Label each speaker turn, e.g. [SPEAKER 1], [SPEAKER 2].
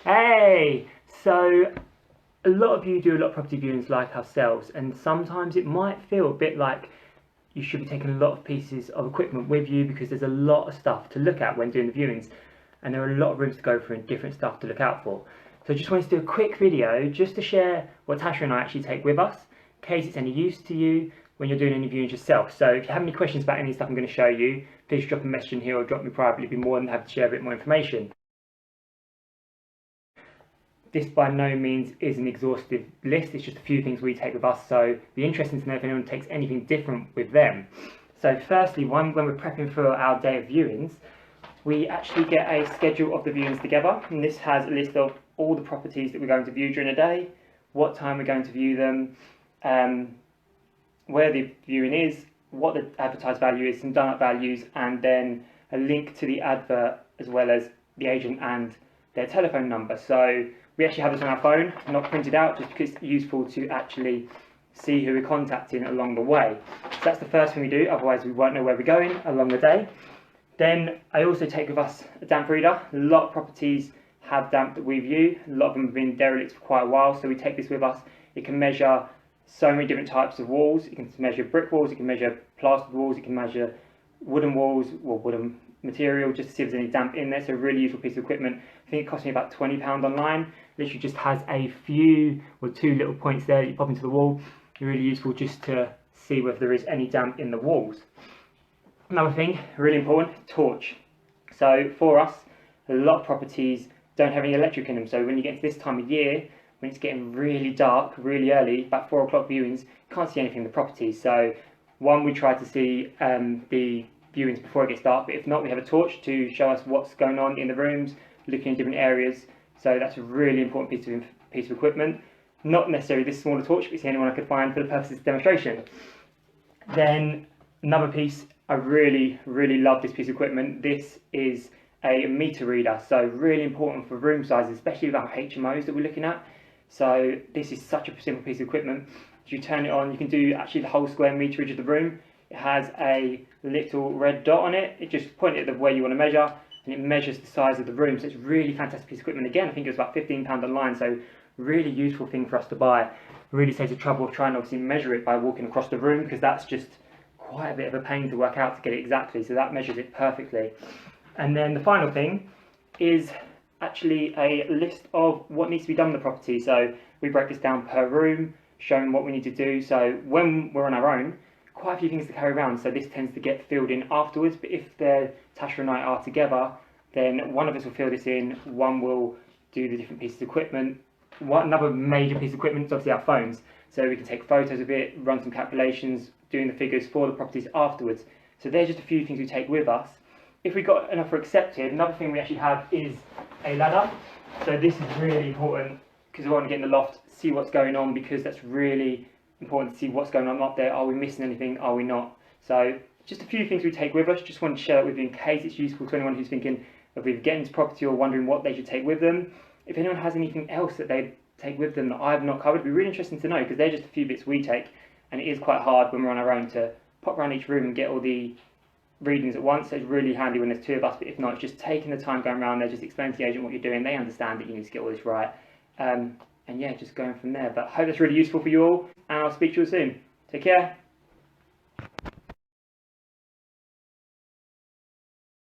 [SPEAKER 1] Hey! So, a lot of you do a lot of property viewings like ourselves, and sometimes it might feel a bit like you should be taking a lot of pieces of equipment with you because there's a lot of stuff to look at when doing the viewings, and there are a lot of rooms to go through and different stuff to look out for. So I just wanted to do a quick video just to share what Tasha and I actually take with us, in case it's any use to you when you're doing any viewings yourself. So if you have any questions about any stuff I'm going to show you, please drop a message in here or drop me privately. I'd be more than happy to share a bit more information. This by no means is an exhaustive list, it's just a few things we take with us, so it'd be interesting to know if anyone takes anything different with them. So firstly, when we're prepping for our day of viewings, we actually get a schedule of the viewings together, and this has a list of all the properties that we're going to view during the day, what time we're going to view them, where the viewing is, what the advertised value is, some done up values, and then a link to the advert as well as the agent and their telephone number. So we actually have this on our phone, not printed out, just because it's useful to actually see who we're contacting along the way. So that's the first thing we do, otherwise we won't know where we're going along the day. Then I also take with us a damp reader. A lot of properties have damp that we view. A lot of them have been derelict for quite a while, so we take this with us. It can measure so many different types of walls. It can measure brick walls, it can measure plastered walls, it can measure wooden walls, or wooden material, just to see if there's any damp in there. So a really useful piece of equipment. I think it cost me about £20 online. Literally just has a few or two little points there that you pop into the wall. Really useful just to see whether there is any damp in the walls. Another thing, really important, torch. So for us, a lot of properties don't have any electric in them. So when you get to this time of year, when it's getting really dark, really early, about 4 o'clock viewings, you can't see anything in the property. So one, we try to see the viewings before it gets dark, but if not, we have a torch to show us what's going on in the rooms, looking in different areas. So that's a really important piece of equipment. Not necessarily this smaller torch, but it's the only one I could find for the purposes of demonstration. Then another piece, I really love this piece of equipment. This is a meter reader, so really important for room sizes, especially with our HMOs that we're looking at. So this is such a simple piece of equipment. If you turn it on, you can do actually the whole square meterage of the room. It has a little red dot on it. It just points at the way you want to measure, and it measures the size of the room. So it's a really fantastic piece of equipment. Again, I think it was about £15 online, so really useful thing for us to buy. Really saves the trouble of trying to obviously measure it by walking across the room, because that's just quite a bit of a pain to work out to get it exactly. So that measures it perfectly. And then the final thing is actually a list of what needs to be done in the property. So we break this down per room, showing what we need to do. So when we're on our own, quite a few things to carry around, so this tends to get filled in afterwards. But if Tasha and I are together, then one of us will fill this in, one will do the different pieces of equipment. Another major piece of equipment is obviously our phones, so we can take photos of it, run some calculations, doing the figures for the properties afterwards. So there's just a few things we take with us. If we got an offer accepted, another thing we actually have is a ladder. So this is really important because we want to get in the loft, see what's going on, because that's really important to see what's going on up there. Are we missing anything? Are we not? So just a few things we take with us. Just wanted to share that with you in case it's useful to anyone who's thinking of either getting into property or wondering what they should take with them. If anyone has anything else that they take with them that I've not covered, it'd be really interesting to know, because they're just a few bits we take, and it is quite hard when we're on our own to pop around each room and get all the readings at once. So it's really handy when there's two of us, but if not, it's just taking the time going around there, just explaining to the agent what you're doing. They understand that you need to get all this right. And yeah, just going from there. But I hope that's really useful for you all, and I'll speak to you all soon. Take care.